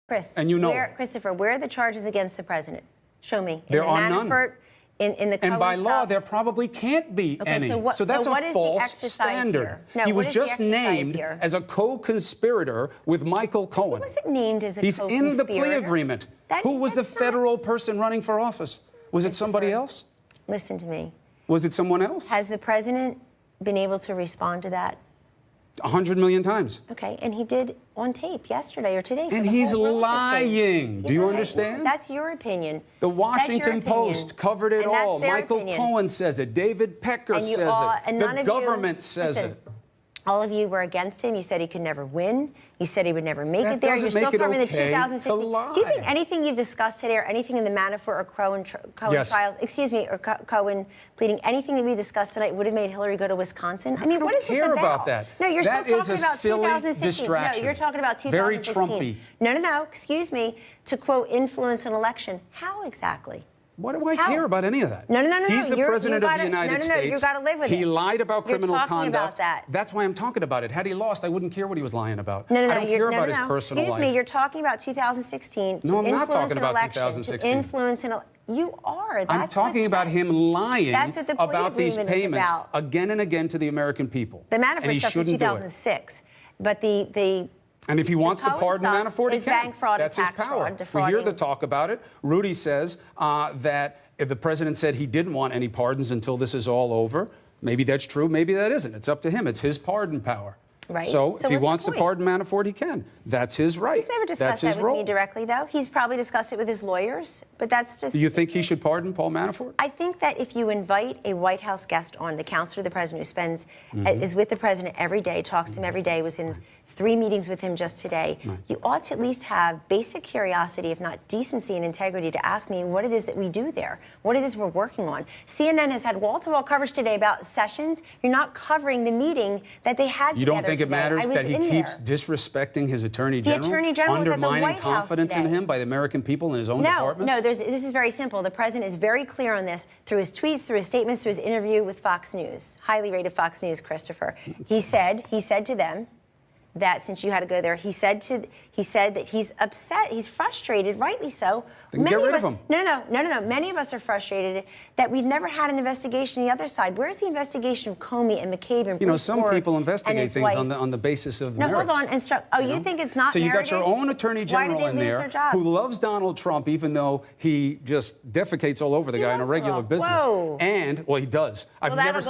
Chris, and you know Christopher, where are the charges against the president? Show me. There are none. In the Cohen and by law, stuff? there probably can't be any. So that's what a is false the standard. Here? No, he was is just the named here? as a co-conspirator with Michael Cohen. He wasn't named as a co-conspirator. He's in the plea agreement. Who was the federal person running for office? Was it somebody else? Listen to me. Was it someone else? Has the president been able to respond to that? 100 million times. Okay, and he did on tape yesterday or today. And he's lying. Do you understand? That's your opinion. The Washington Post covered it all. Michael Cohen says it. David Pecker says it. The government says it. All of you were against him. You said he could never win. You said he would never make it there. You're still covering the 2016. Do you think anything you've discussed today or anything in the Manafort or Cohen trials, or Cohen pleading, anything that we discussed tonight would have made Hillary go to Wisconsin? I mean, what is this about? I don't care about that. No, you're still talking about 2016. Distraction. No, you're talking about 2016. Very Trumpy. No, excuse me. To, quote, influence an election. How exactly? What do I care about any of that? No. He's the president of the United States. You got to live with it. He lied about criminal conduct. About that. That's why I'm talking about it. Had he lost, I wouldn't care what he was lying about. I don't care about his personal life. Excuse me, you're talking about 2016. No, I'm not talking about 2016. To influence an election. You are. I'm talking about him lying about these payments about. Again and again to the American people. The Manafort stuff in 2006. But and if he wants to pardon Manafort, he can. Bank fraud, that's his power. We hear the talk about it. Rudy says that if the president said he didn't want any pardons until this is all over, maybe that's true, maybe that isn't. It's up to him. It's his pardon power. Right. So if he wants to pardon Manafort, he can. That's his right. He's never discussed that with me directly, though. He's probably discussed it with his lawyers, but that's just... Do you think he should pardon Paul Manafort? I think that if you invite a White House guest on, the counselor of the president who spends, is with the president every day, talks to him every day, was in 3 meetings with him just today, you ought to at least have basic curiosity, if not decency and integrity, to ask me what it is that we do there, what it is we're working on. CNN has had wall-to-wall coverage today about Sessions. You're not covering the meeting that they had together. You don't think it matters that he keeps disrespecting his Attorney General? The Attorney General was at the White House undermining confidence in him by the American people in his own departments? No, this is very simple. The president is very clear on this through his tweets, through his statements, through his interview with Fox News, highly rated Fox News, Christopher. He said to them that since you had to go there, he said that he's upset, he's frustrated, rightly so. Then get rid of him. No. Many of us are frustrated that we've never had an investigation on the other side. Where's the investigation of Comey and McCabe and Bruce some Ford people investigate things wife? on the basis of merits. No, hold on. You think it's not So you merited? got your own Attorney General in there who loves Donald Trump, even though he just defecates all over the guy on a regular business. Whoa. And, well, he does. I've never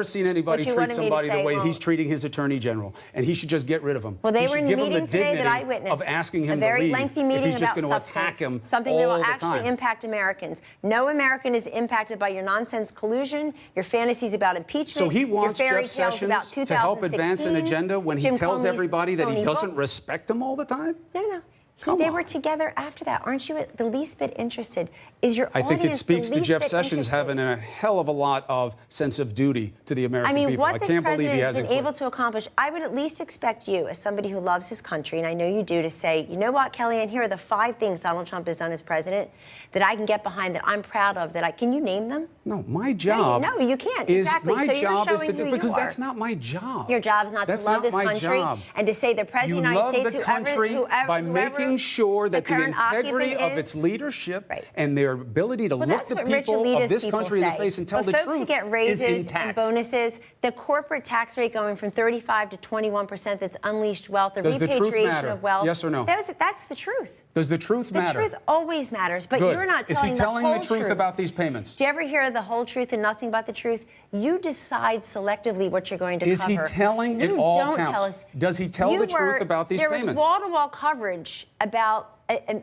seen anybody treat somebody the way he's treating his Attorney General. And he should just get rid of him. Well, they were in a meeting today that I witnessed. Of asking him a very to leave lengthy meeting if he's just about going to attack him something that will actually impact Americans. No American is impacted by your nonsense collusion, your fantasies about impeachment. So he wants your fairy Jeff tales about Sessions to help advance an agenda when he tells everybody that he doesn't respect them all the time? No. They were together after that. Aren't you the least bit interested? I think it speaks to Jeff Sessions having a hell of a lot of sense of duty to the American people. What this president has been able to accomplish, I would at least expect you, as somebody who loves his country, and I know you do, to say, you know what, Kellyanne, here are the 5 things Donald Trump has done as president that I can get behind, that I'm proud of, can you name them? No, my job. No, you can't. Exactly. My job is to do, because that's not my job. Your job is not to love this country and to say the president of the United States, you love the country by making sure that the integrity of its leadership and their ability to look the people of this country in the face and tell the truth folks who get raises is intact. And bonuses, the corporate tax rate going from 35 to 21% that's unleashed wealth, the repatriation of wealth. Yes or no? That's the truth. Does the truth matter? The truth always matters, but you're not telling the whole truth. Is he telling the truth about these payments? Do you ever hear the whole truth and nothing but the truth? You decide selectively what you're going to cover. Is he telling it all counts? Tell us. Does he tell the truth about these payments? There was wall-to-wall coverage about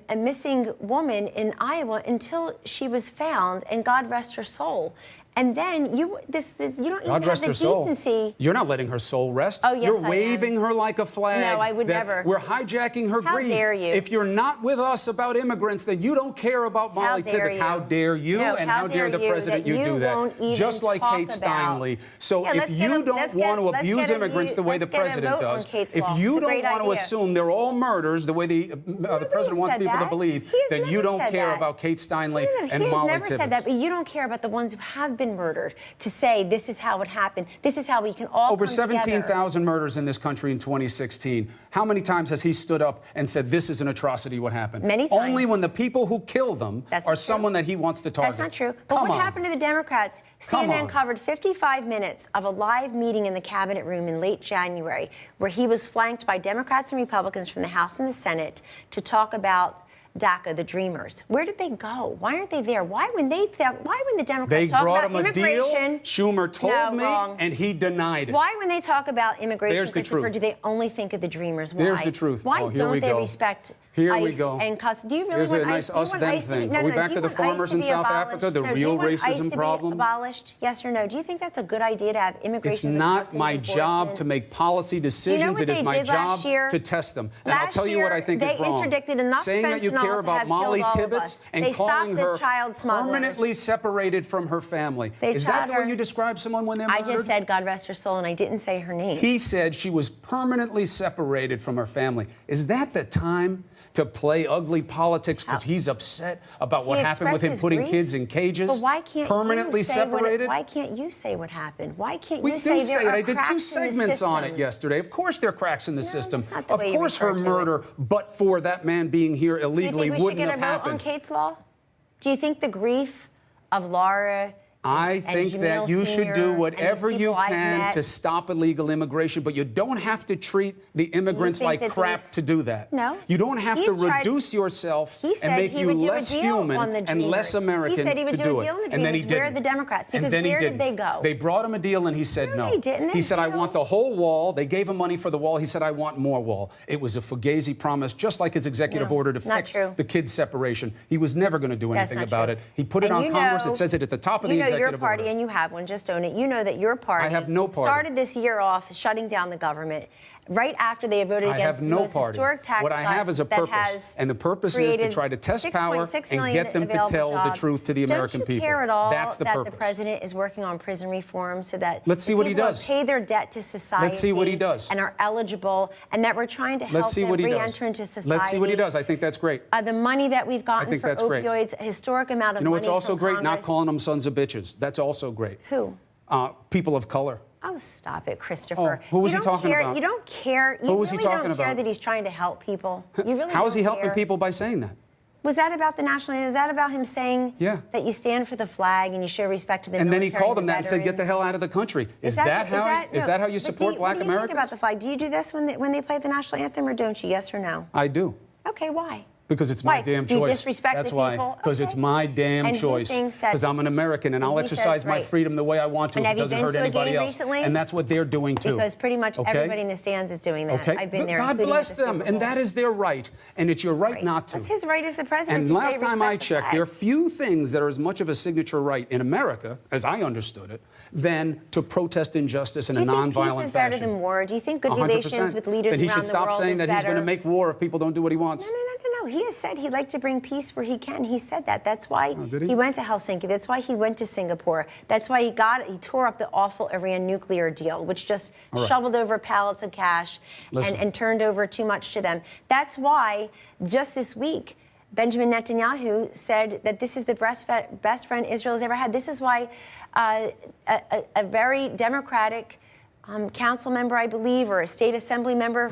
a missing woman in Iowa until she was found, and God rest her soul. And then you don't even have the decency. You're not letting her soul rest. Oh, yes, You're waving her like a flag. No, I would never. We're hijacking her grief. How dare you? If you're not with us about immigrants, then you don't care about Molly Tibbetts. How dare you? And how dare the president you do that? Just like Kate Steinle. So if you don't want to abuse immigrants the way the president does, if you don't want to assume they're all murders the way the president wants people to believe, then you don't care about Kate Steinle and Molly Tibbetts. He has never said that, but you don't care about the ones who have been been murdered, to say this is how it happened, this is how we can all over come together. 17,000 murders in this country in 2016. How many times has he stood up and said this is an atrocity what happened? Many times. Only when the people who kill them are someone that he wants to target. That's not true. But what happened to the Democrats? CNN covered 55 minutes of a live meeting in the cabinet room in late January where he was flanked by Democrats and Republicans from the House and the Senate to talk about DACA, the Dreamers. Where did they go? Why aren't they there? Why when the Democrats talk about immigration? Schumer told me, and he denied it. Why when they talk about immigration, There's the Christopher, truth. do they only think of the Dreamers? Why? There's the truth. Why don't they respect Here ICE we go. and custody? Do you really There's want a nice us-them thing. Are we back to the farmers in South Africa, the real racism problem? Abolished? Yes or no? Do you think that's a good idea to have immigration? It's not my job to make policy decisions. It is my job to test them. And I'll tell you what I think is wrong. They interdicted enough saying that you care about Molly Tibbetts and calling her permanently separated from her family. Is that the way you describe someone when they're murdered? I just said God rest her soul, and I didn't say her name. He said she was permanently separated from her family. Is that the time to play ugly politics because he's upset about what happened with him putting kids in cages? But why can't permanently separated? Why can't you say what happened? Why can't you say there are I did 2 segments segments on it yesterday. Of course there are cracks in the system. That's not the of way you course her refer to murder, but for that man being here illegally, wouldn't have happened. Do you think we should get a vote on Kate's law? Do you think the grief of Laura I think that you should do whatever you can to stop illegal immigration, but you don't have to treat the immigrants like crap to do that. No. You don't have to reduce yourself and make you less human and less American to do it. He said he would do a deal on the Dreamers. And then he didn't. Where are the Democrats? Because and then where he didn't. Did they go? They brought him a deal and he said no. They didn't. He said, I want the whole wall. They gave him money for the wall. He said, I want more wall. It was a fugazi promise, just like his executive order to fix the kids' separation. He was never going to do anything about it. He put it on Congress. It says it at the top of the executive order. And you have one, just own it. You know that your party I have no party. Started this year off shutting down the government right after they voted against the most historic tax cut. What I have is a purpose, and the purpose is to try to test power and get them to tell the truth to the American people. Don't you care at all That's the that purpose. The president is working on prison reform so that Let's see what he does. Pay their debt to society. Let's see what he does. And are eligible, and that we're trying to help them re-enter into society. Let's see what he does. I think that's great. The money that we've gotten for opioids, a historic amount of money. You know what's also great? Congress. Not calling them sons of bitches. That's also great. Who? People of color. Oh, stop it, Christopher. Who was he talking about? You don't care. Who was he talking about? You really don't care that he's trying to help people. You really How is he helping people by saying that? Was that about the national anthem? Is that about him saying that you stand for the flag and you show respect to the military? And then he called them that and said, "Get the hell out of the country." Is that how you support Black Americans? What do you think about the flag? Do you do this when they play the national anthem, or don't you? Yes or no? I do. Okay, why? Because it's my damn choice. Do you disrespect That's the why. people? Because it's my damn choice. Because I'm an American and I'll exercise my freedom the way I want to if it doesn't hurt anybody else. Recently? And that's what they're doing too. Because pretty much everybody in the stands is doing that. Okay. I've been there. God bless them, and that is their right, and it's your right not to. That's his right as the president. And last time I checked, there are few things that are as much of a signature right in America, as I understood it, than to protest injustice in a nonviolent fashion. Do you think peace is better than war? Do you think good relations with leaders around the world is better? Then he should stop saying that he's going to make war if people don't do what he wants. No. He has said he'd like to bring peace where he can. He said that. That's why he went to Helsinki. That's why he went to Singapore. That's why he tore up the awful Iran nuclear deal, which just shoveled over pallets of cash and turned over too much to them. That's why just this week, Benjamin Netanyahu said that this is the best friend Israel has ever had. This is why a very democratic council member, I believe, or a state assembly member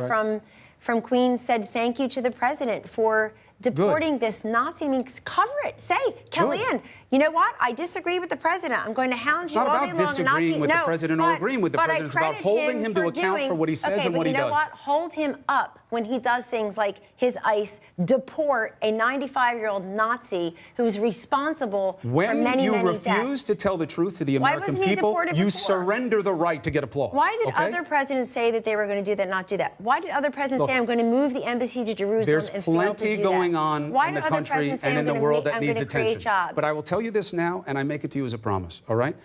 from Queens said thank you to the president for deporting this Nazi. I mean, cover it. Say, Kellyanne, you know what? I disagree with the president. I'm going to hound you all day long. It's not about disagreeing with the president or agreeing with the president. It's about holding him to account for what he says and what he does. You know what? Hold him up when he does things like his ICE deport a 95-year-old Nazi who's responsible for many, many deaths. When you refuse to tell the truth to the American people, you surrender the right to get applause. Why did other presidents say that they were going to do that, not do that? Why did other presidents say, I'm going to move the embassy to Jerusalem and fail to do that? There's plenty going on in the country and in the world that needs attention. But I will tell you this now, and I make it to you as a promise, all right?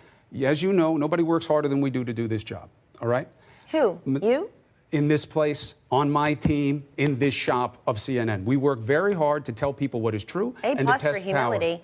As you know, nobody works harder than we do to do this job, all right? Who? You? In this place, on my team, in this shop of CNN. We work very hard to tell people what is true and to test power.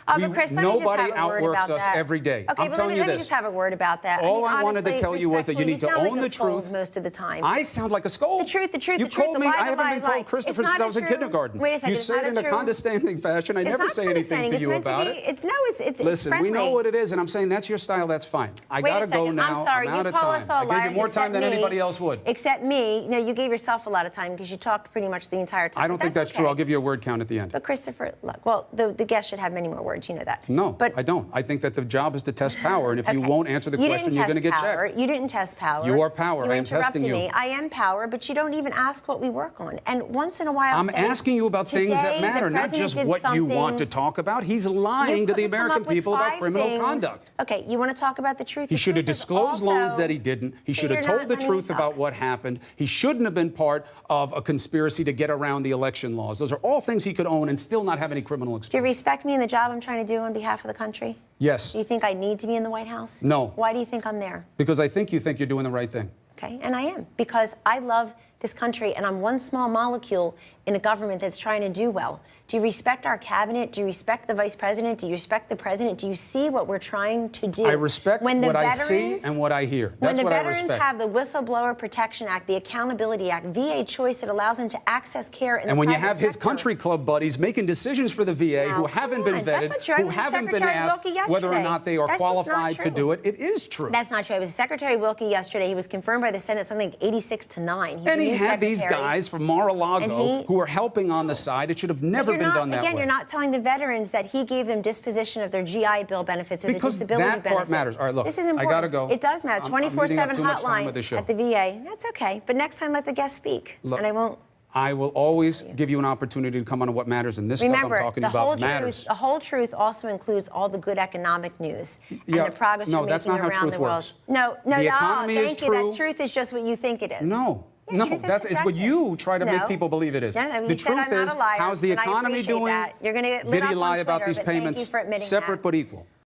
But Chris, let me just Nobody have a word outworks about us that. every day. Okay, I'm telling you let me this. just have a word about that. All I wanted to tell you was that you need to own the truth. Most of the time. I sound like a scold. The truth, You called me. I haven't been called Christopher Christopher since I was in kindergarten. Wait a second. You say it in a condescending fashion. I never say anything to you about it. Listen, we know what it is, and I'm saying that's your style. That's fine. I gotta go now. I'm sorry. I'm out of You call time. us all I gave you liars more time than anybody else would. Except me. No, you gave yourself a lot of time because you talked pretty much the entire time. I don't think that's true. I'll give you a word count at the end. But Christopher, look, well, the guest should have many more words. You know that. No, I don't. I think that the job is to test power, and if you won't answer the question, you're going to get checked. You didn't test power. You are power. I am testing you. I am power, but you don't even ask what we work on. And once in a while, I'm asking you about things that matter, not just what you want to talk about. He's lying to the American people about criminal conduct. Okay, you want to talk about the truth? He should have disclosed loans that he didn't. He should have told the truth about what happened. He shouldn't have been part of a conspiracy to get around the election laws. Those are all things he could own and still not have any criminal experience. Do you respect me in the job I'm trying to do on behalf of the country? Yes. Do you think I need to be in the White House? No. Why do you think I'm there? Because I think you think you're doing the right thing. Okay, and I am. Because I love this country, and I'm one small molecule in a government that's trying to do well. Do you respect our cabinet? Do you respect the vice president? Do you respect the president? Do you see what we're trying to do? I respect what I see and what I hear. That's what I respect. When the veterans have the Whistleblower Protection Act, the Accountability Act, VA choice that allows them to access care in the private sector. And when you have his country club buddies making decisions for the VA who haven't been vetted, who haven't been asked whether or not they are qualified to do it, it is true. That's not true. It was Secretary Wilkie yesterday. He was confirmed by the Senate something like 86-9. And he had these guys from Mar-a-Lago who are helping on the side. It should have never been done that way. Again, you're not telling the veterans that he gave them disposition of their GI Bill benefits or the disability benefits. Because that part matters. All right, look, this is important. I gotta go. It does matter. 24/7 hotline at the VA. That's okay. But next time, let the guest speak. Look, and I won't. I will always give you an opportunity to come on what matters, and this stuff I'm talking about matters. The whole truth also includes all the good economic news and the progress we're making around the world. No, the economy is true. That truth is just what you think it is. No, it's what you try to make people believe it is. The truth is, how's the economy doing? You're going to get lit Did he up lie on about Twitter, these but thank payments? you for admitting Separate that. but equal.